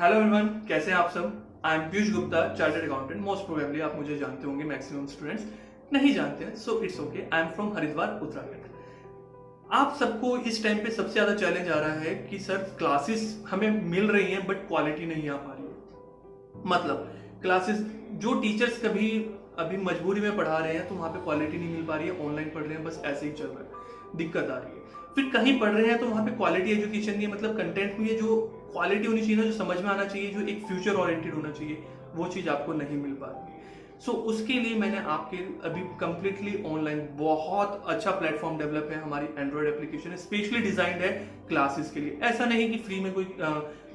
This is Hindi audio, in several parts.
हेलो एवरीवन, कैसे हैं आप सब। I am Piyush Gupta, chartered accountant. Most probably आप मुझे जानते होंगे, मैक्सिमम स्टूडेंट्स नहीं जानते हैं, so it's okay. I am from Haridwar, Uttarakhand. आप सबको इस टाइम पे सबसे ज्यादा चैलेंज आ रहा है कि सर क्लासेस हमें मिल रही हैं बट क्वालिटी नहीं आ पा रही है। मतलब क्लासेस जो टीचर्स कभी अभी मजबूरी में पढ़ा रहे हैं तो वहां पे क्वालिटी नहीं मिल पा रही है, ऑनलाइन पढ़ रहे हैं, बस ऐसे ही चल रहा है, दिक्कत आ रही है। फिर कहीं पढ़ रहे हैं तो वहां पे क्वालिटी एजुकेशन नहीं है, मतलब कंटेंट में जो क्वालिटी होनी चाहिए ना, जो समझ में आना चाहिए, जो एक फ्यूचर ओरिएंटेड होना चाहिए, वो चीज आपको नहीं मिल पा रही है। सो उसके लिए मैंने आपके अभी कंप्लीटली ऑनलाइन बहुत अच्छा प्लेटफॉर्म डेवलप है। हमारी एंड्रॉइड एप्लीकेशन स्पेशली डिजाइंड है क्लासेस के लिए। ऐसा नहीं कि फ्री में कोई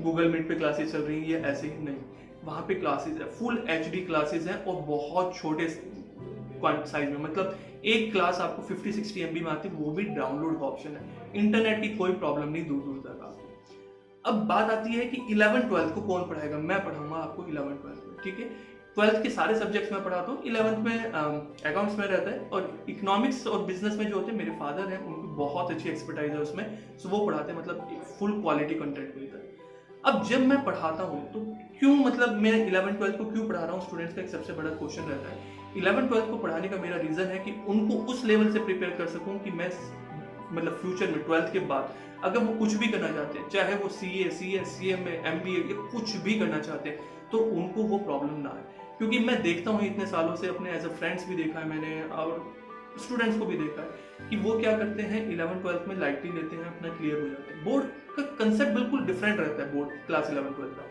गूगल मीट पे क्लासेस चल रही है या ऐसे ही नहीं, वहां पे क्लासेस है, फुल एचडी क्लासेस है और बहुत छोटे साइज में। मतलब एक क्लास आपको 50-60 MB में आती है, वो भी डाउनलोड का ऑप्शन है। इंटरनेट की कोई प्रॉब्लम नहीं दूर दूर तक आपको। अब बात आती है कि 11th-12th को कौन पढ़ाएगा। मैं पढ़ाऊंगा आपको 11th-12th में, ठीक है। 12th के सारे सब्जेक्ट्स में पढ़ाता हूँ। 11th में अकाउंट्स में रहता है और इकोनॉमिक्स और बिजनेस में जो होते हैं, मेरे फादर हैं, उनको बहुत अच्छी एक्सपर्टाइज है उसमें, सो वो पढ़ाते हैं, मतलब फुल क्वालिटी कंटेंट मिलता है। अब जब मैं पढ़ाता हूँ तो क्यों, मतलब मैं 11th-12th को क्यों पढ़ा रहा हूँ, स्टूडेंट्स का एक सबसे बड़ा क्वेश्चन रहता है। 11th-12th को पढ़ाने का मेरा रीजन है कि उनको उस लेवल से प्रिपेयर कर सकूं कि मैं मतलब फ्यूचर में 12th के बाद अगर वो कुछ भी करना चाहते हैं, चाहे वो CA, CS, CMA, MBA या कुछ भी करना चाहते हैं, तो उनको वो प्रॉब्लम ना आए। क्योंकि मैं देखता हूँ इतने सालों से, अपने एज अ फ्रेंड्स भी देखा है मैंने और स्टूडेंट्स को भी देखा है कि वो क्या करते हैं, 11th-12th में लाइटली लेते हैं, अपना क्लियर हो जाते हैं। बोर्ड का कंसेप्ट बिल्कुल डिफरेंट रहता है बोर्ड क्लास 11th-12th का,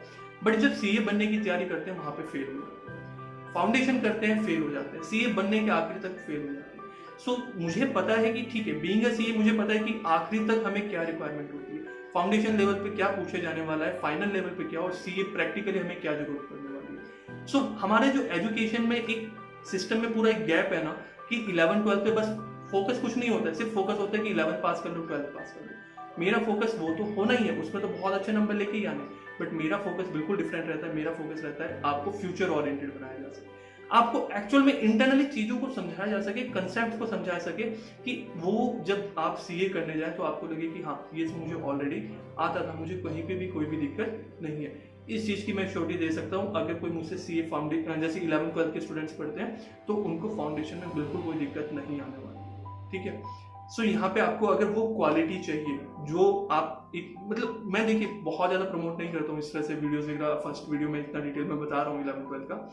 बट जब CA बनने की तैयारी करते हैं वहां पे फेल हो जाते हैं। फाउंडेशन करते हैं, फेल हो जाते हैं, CA बनने के आखिर तक फेल हो जाते हैं। सो मुझे पता है कि ठीक है, बीइंग अ CA मुझे पता है कि आखिरी तक हमें क्या रिक्वायरमेंट होती है, फाउंडेशन लेवल पे क्या पूछे जाने वाला है, फाइनल लेवल पे क्या, और CA प्रैक्टिकली हमें क्या जरूरत पड़ने वाली है। सो हमारे जो एजुकेशन में एक सिस्टम में पूरा एक गैप है ना, कि 11th-12th पे बस फोकस कुछ नहीं होता है, सिर्फ फोकस होता है कि 11th पास कर लो, 12th पास कर लो। मेरा फोकस वो तो होना ही है, उसमें तो बहुत अच्छे नंबर लेके ही आने, बट मेरा फोकस बिल्कुल डिफरेंट रहता है। मेरा फोकस रहता है आपको फ्यूचर ओरिएंटेड बनाया जा सके, आपको एक्चुअल में इंटरनली चीजों को समझाया जा सके, कंसेप्ट को समझा सके, कि वो जब आप CA करने जाए तो आपको लगे कि हाँ, ये मुझे ऑलरेडी आता था, मुझे कहीं पे भी कोई भी दिक्कत नहीं है। इस चीज की मैं श्योरिटी दे सकता हूँ। अगर कोई मुझसे CA फाउंडेशन, जैसे 11th-12th के स्टूडेंट्स पढ़ते हैं, तो उनको फाउंडेशन में बिल्कुल कोई दिक्कत नहीं आने वाली, ठीक है। सो यहाँ पे आपको अगर वो क्वालिटी चाहिए जो आप एक, मतलब मैं देखिए बहुत ज्यादा प्रमोट नहीं करता हूँ इस तरह से वीडियोस वगैरह, फर्स्ट वीडियो में इतना डिटेल में बता रहा हूँ 11th-12th का।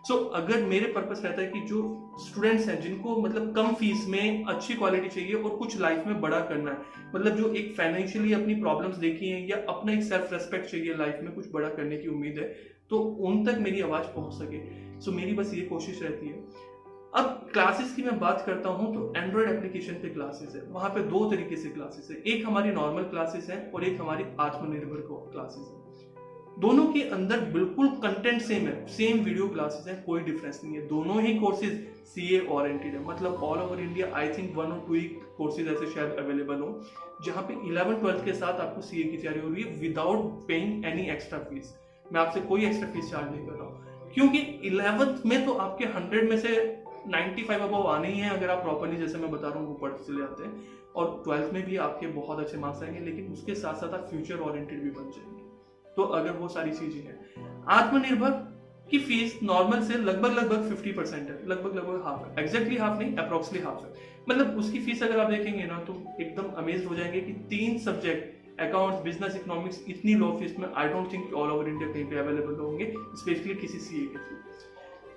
सो अगर मेरे पर्पस रहता है कि जो स्टूडेंट्स हैं जिनको मतलब कम फीस में अच्छी क्वालिटी चाहिए और कुछ लाइफ में बड़ा करना है, मतलब जो एक फाइनेंशियली अपनी प्रॉब्लम्स देखी हैं या अपना एक सेल्फ रेस्पेक्ट चाहिए, लाइफ में कुछ बड़ा करने की उम्मीद है, तो उन तक मेरी आवाज पहुंच सके। सो मेरी बस ये कोशिश रहती है। अब क्लासेस की मैं बात करता हूं तो एंड्रॉइड एप्लीकेशन पे क्लासेस है, वहां पे दो तरीके से क्लासेस है। एक हमारी नॉर्मल क्लासेस है और एक हमारी आत्मनिर्भर क्लासेस है। दोनों के अंदर बिल्कुल कंटेंट सेम है, सेम वीडियो क्लासेस है, कोई डिफरेंस नहीं है। दोनों ही कोर्सेज CA ओरिएंटेड है, मतलब all over India I think 1 और 2 ही कोर्सेज ऐसे शायद अवेलेबल हो जहां पे 11th-12th के साथ आपको CA की तैयारी हो रही है without paying any extra fees. मैं आपसे कोई एक्स्ट्रा फीस चार्ज नहीं कर रहा हूँ, क्योंकि 11th में तो आपके 100 में से 95 अबव आने ही है, अगर आप प्रॉपर्ली जैसे मैं बता रहा हूँ वो पढ़ चले जाते हैं, और 12th में भी आपके बहुत अच्छे मार्क्स आएंगे, लेकिन उसके साथ साथ आप फ्यूचर ओरिएंटेड भी बन जाएंगे। तो अगर वो सारी चीजें हैं, आत्मनिर्भर की फीस नॉर्मल से लगभग 50% है, लगभग हाफ है, एग्जैक्टली हाफ नहीं, अप्रोक्सली हाफ है। मतलब उसकी फीस अगर आप देखेंगे ना तो एकदम अमेज हो जाएंगे कि 3 सब्जेक्ट अकाउंट्स, बिजनेस, इकोनॉमिक्स इतनी लो फीस में I don't think all over India कहीं पे अवेलेबल होंगे, स्पेशली किसी CA के थ्रू।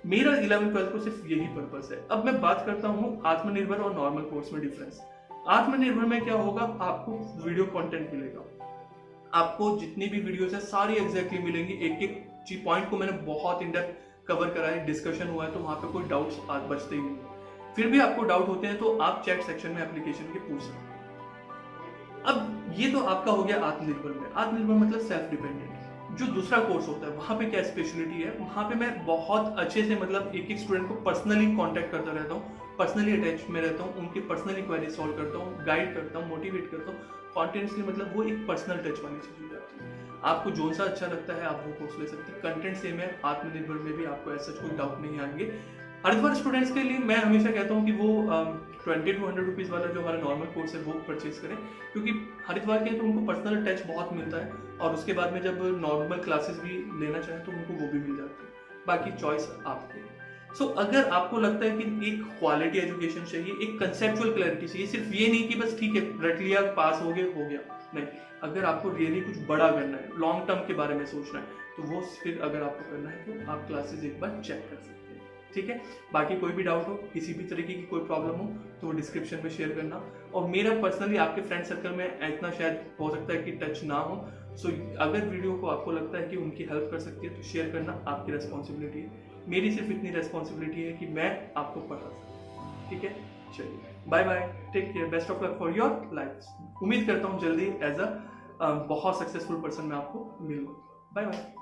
मेरा 11th-12th को सिर्फ यही पर्पस है। अब मैं बात करता हूँ आत्मनिर्भर और नॉर्मल कोर्स में डिफरेंस। आत्मनिर्भर में क्या होगा, आपको वीडियो कंटेंट मिलेगा, आपको जितनी भी वीडियोस है सारी एग्जैक्टली मिलेंगी, एक एक पॉइंट को मैंने बहुत इन डेप्थ कवर करा है, डिस्कशन हुआ है, तो वहां पे कोई डाउट्स आज बचते ही नहीं। फिर भी आपको डाउट होते हैं तो आप चैट सेक्शन में एप्लीकेशन के पूछ सकते हैं। अब ये तो आपका हो गया आत्मनिर्भर में। आत्मनिर्भर मतलब सेल्फ डिपेंडेंट। जो दूसरा कोर्स होता है वहां पे क्या स्पेशलिटी है, वहां पे मैं बहुत अच्छे से मतलब एक एक स्टूडेंट को पर्सनली कांटेक्ट करता रहता हूँ, पर्सनली अटैच में रहता हूँ, उनकी पर्सनली क्वेरी सॉल्व करता हूँ, गाइड करता हूँ, मोटिवेट करता हूँ कॉन्टिन्यूसली। मतलब वो एक पर्सनल टच वाली चीज हो जाती है। आपको जो सा अच्छा लगता है आप वो कोर्स ले सकते हैं, कंटेंट सेम है। आत्मनिर्भर में भी आपको ऐसा कोई डाउट नहीं आएंगे। हरिद्वार स्टूडेंट्स के लिए मैं हमेशा कहता हूँ कि वो 20 to 100 रुपीज़ वाला जो हमारा नॉर्मल कोर्स है वो परचेज करें, क्योंकि हरिद्वार के हैं तो उनको पर्सनल टच बहुत मिलता है, और उसके बाद में जब नॉर्मल क्लासेस भी लेना चाहें तो उनको वो भी मिल जाती है। बाकी चॉइस आपकी है। सो अगर आपको लगता है कि एक क्वालिटी एजुकेशन चाहिए, एक कंसेप्चुअल क्लैरिटी चाहिए, सिर्फ ये नहीं कि बस ठीक है रट लिया पास हो गया, नहीं, अगर आपको रियली कुछ बड़ा करना है, लॉन्ग टर्म के बारे में सोचना है, तो वो फिर अगर आपको करना है तो आप क्लासेस एक बार चेक कर सकते हैं, ठीक है। बाकी कोई भी डाउट हो, किसी भी तरीके की कोई प्रॉब्लम हो तो वो डिस्क्रिप्शन में शेयर करना, और मेरा पर्सनली आपके फ्रेंड सर्कल में इतना शायद हो सकता है कि टच ना हो, सो अगर वीडियो को आपको लगता है कि उनकी हेल्प कर सकती है तो शेयर करना आपकी रिस्पॉन्सिबिलिटी है। मेरी सिर्फ इतनी रिस्पॉन्सिबिलिटी है कि मैं आपको पढ़ा सकूं, ठीक है। चलिए bye bye, take care, best of luck for your life. उम्मीद करता हूँ जल्दी एज अ बहुत सक्सेसफुल पर्सन मैं आपको मिलूँ। Bye bye.